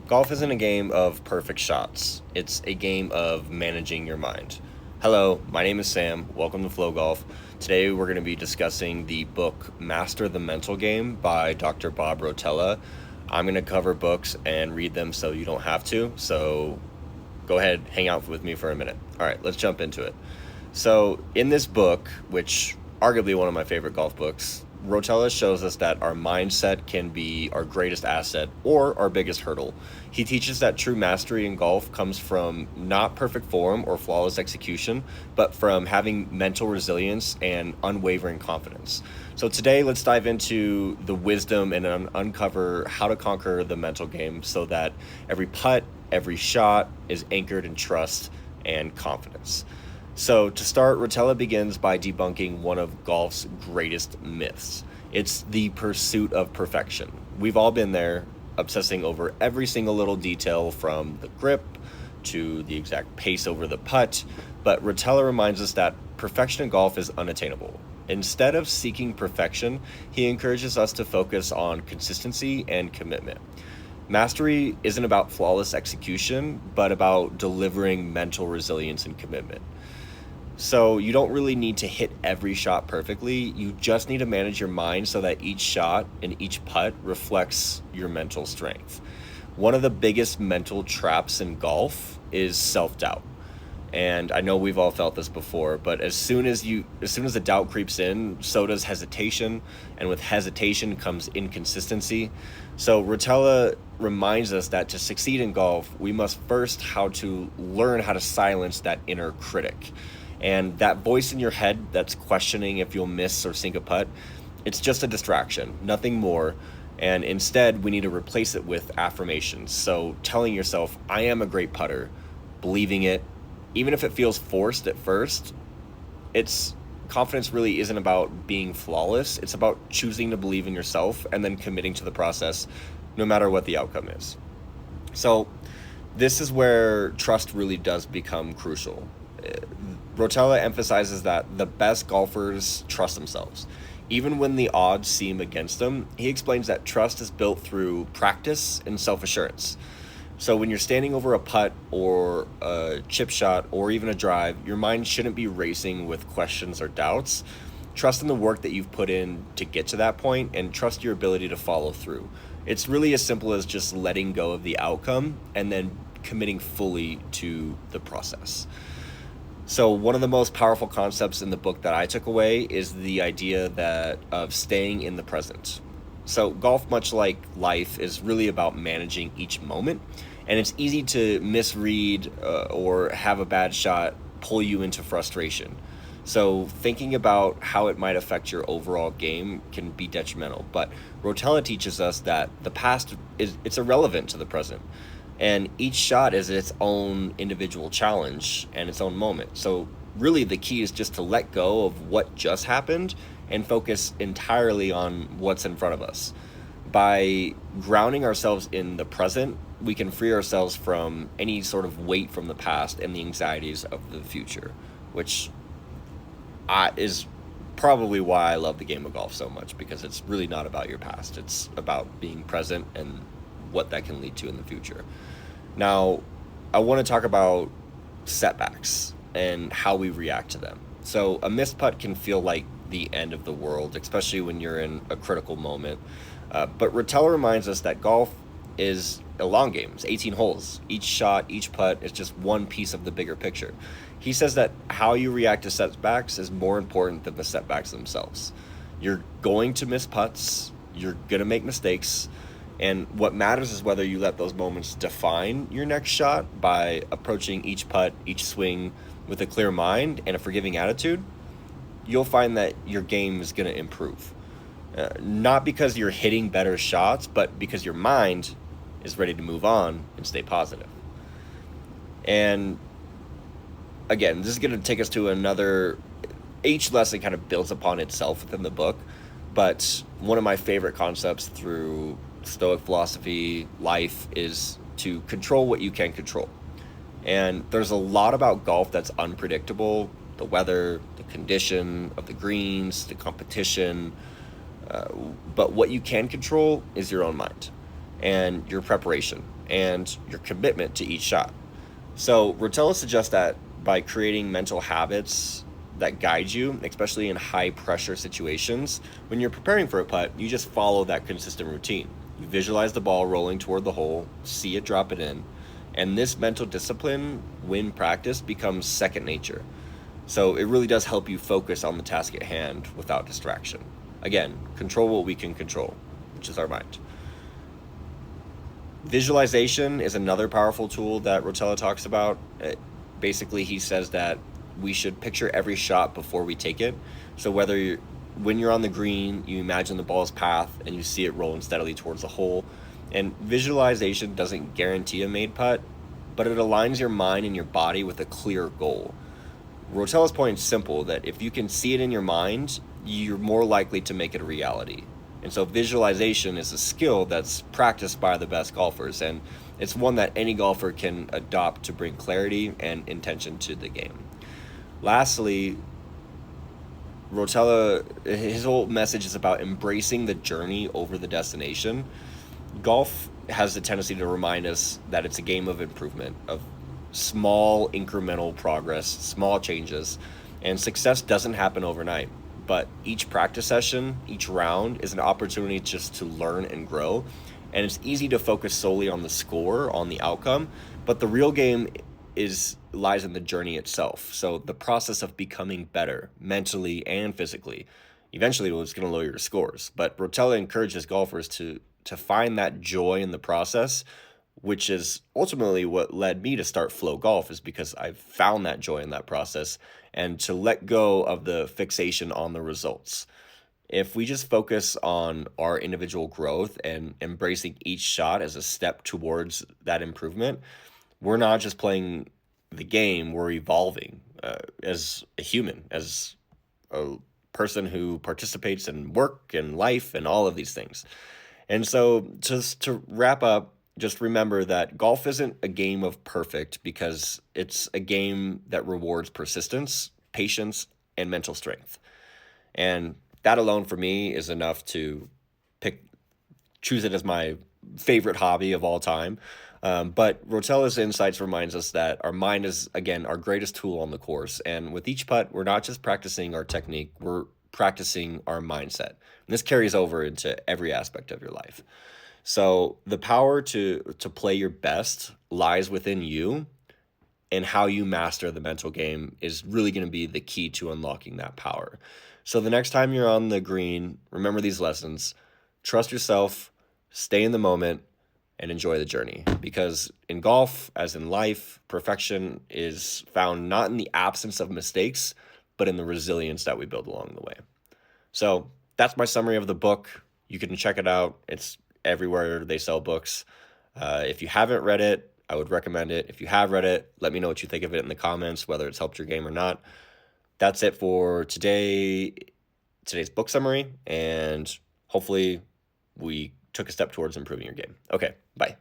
Golf isn't a game of perfect shots, it's a game of managing your mind. Hello, my name is Sam. Welcome to Flow Golf. Today we're going to be discussing the book Master the Mental Game by Dr. Bob Rotella. I'm going to cover books and read them so you don't have to, so go ahead, hang out with me for a minute. All right, let's jump into it. So, in this book, which arguably one of my favorite golf books, Rotella shows us that our mindset can be our greatest asset or our biggest hurdle. He teaches that true mastery in golf comes from not perfect form or flawless execution, but from having mental resilience and unwavering confidence. So today, let's dive into the wisdom and uncover how to conquer the mental game so that every putt, every shot is anchored in trust and confidence. So, to start, Rotella begins by debunking one of golf's greatest myths. It's the pursuit of perfection. We've all been there, obsessing over every single little detail from the grip to the exact pace over the putt, but Rotella reminds us that perfection in golf is unattainable. Instead of seeking perfection, he encourages us to focus on consistency and commitment. Mastery isn't about flawless execution, but about delivering mental resilience and commitment. So you don't really need to hit every shot perfectly. You just need to manage your mind so that each shot and each putt reflects your mental strength. One of the biggest mental traps in golf is self-doubt. And I know we've all felt this before, but as soon as the doubt creeps in, so does hesitation, and with hesitation comes inconsistency. So Rotella reminds us that to succeed in golf, we must first learn how to silence that inner critic. And that voice in your head that's questioning if you'll miss or sink a putt, it's just a distraction, nothing more. And instead, we need to replace it with affirmations. So telling yourself, I am a great putter, believing it, even if it feels forced at first, it's confidence really isn't about being flawless. It's about choosing to believe in yourself and then committing to the process no matter what the outcome is. So this is where trust really does become crucial. Rotella emphasizes that the best golfers trust themselves. Even when the odds seem against them, he explains that trust is built through practice and self-assurance. So when you're standing over a putt or a chip shot or even a drive, your mind shouldn't be racing with questions or doubts. Trust in the work that you've put in to get to that point and trust your ability to follow through. It's really as simple as just letting go of the outcome and then committing fully to the process. So one of the most powerful concepts in the book that I took away is the idea that of staying in the present. So golf, much like life, is really about managing each moment, and it's easy to misread or have a bad shot pull you into frustration. So thinking about how it might affect your overall game can be detrimental. But Rotella teaches us that the past it's irrelevant to the present. And each shot is its own individual challenge and its own moment. So really the key is just to let go of what just happened and focus entirely on what's in front of us. By grounding ourselves in the present, we can free ourselves from any sort of weight from the past and the anxieties of the future, which is probably why I love the game of golf so much, because it's really not about your past. It's about being present and what that can lead to in the future. Now, I want to talk about setbacks and how we react to them. So, a missed putt can feel like the end of the world, especially when you're in a critical moment. But Rotella reminds us that golf is a long game. It's 18 holes. Each shot, each putt is just one piece of the bigger picture. He says that how you react to setbacks is more important than the setbacks themselves. You're going to miss putts, you're going to make mistakes, and what matters is whether you let those moments define your next shot by approaching each putt, each swing with a clear mind and a forgiving attitude. You'll find that your game is going to improve. Not because you're hitting better shots, but because your mind is ready to move on and stay positive. And again, this is going to take us to another. Each lesson kind of builds upon itself within the book, but one of my favorite concepts through Stoic philosophy, life, is to control what you can control. And there's a lot about golf that's unpredictable: the weather, the condition of the greens, the competition. But what you can control is your own mind. and your preparation and your commitment to each shot. So Rotella suggests that by creating mental habits that guide you, especially in high pressure situations, when you're preparing for a putt, you just follow that consistent routine. You visualize the ball rolling toward the hole, see it drop it in, and this mental discipline, when practiced, becomes second nature. So it really does help you focus on the task at hand without distraction. Again, control what we can control, which is our mind. Visualization is another powerful tool that Rotella talks about. Basically, he says that we should picture every shot before we take it. So when you're on the green, you imagine the ball's path and you see it rolling steadily towards the hole. And visualization doesn't guarantee a made putt, but it aligns your mind and your body with a clear goal. Rotella's point is simple, that if you can see it in your mind, you're more likely to make it a reality. And so visualization is a skill that's practiced by the best golfers, and it's one that any golfer can adopt to bring clarity and intention to the game. Lastly, Rotella, his whole message is about embracing the journey over the destination. Golf has the tendency to remind us that it's a game of improvement, of small incremental progress, small changes, and success doesn't happen overnight. But each practice session, each round is an opportunity just to learn and grow. And it's easy to focus solely on the score, on the outcome, but the real game lies in the journey itself. So the process of becoming better mentally and physically. Eventually it's going to lower your scores, but Rotella encourages golfers to find that joy in the process, which is ultimately what led me to start Flow Golf, is because I've found that joy in that process, and to let go of the fixation on the results. If we just focus on our individual growth and embracing each shot as a step towards that improvement, we're not just playing the game, we're evolving as a human, as a person who participates in work and life and all of these things. And so, just to wrap up, just remember that golf isn't a game of perfect, because it's a game that rewards persistence, patience, and mental strength. And that alone for me is enough to pick choose it as my favorite hobby of all time. But Rotella's insights reminds us that our mind is, again, our greatest tool on the course. And with each putt, we're not just practicing our technique, we're practicing our mindset. And this carries over into every aspect of your life. So the power to play your best lies within you, and how you master the mental game is really going to be the key to unlocking that power. So the next time you're on the green, remember these lessons. Trust yourself, stay in the moment, and enjoy the journey. Because in golf, as in life, perfection is found not in the absence of mistakes, but in the resilience that we build along the way. So that's my summary of the book. You can check it out. It's everywhere they sell books. If you haven't read it, I would recommend it. If you have read it, let me know what you think of it in the comments, whether it's helped your game or not. That's it for today's book summary, and hopefully we took a step towards improving your game. Okay, bye.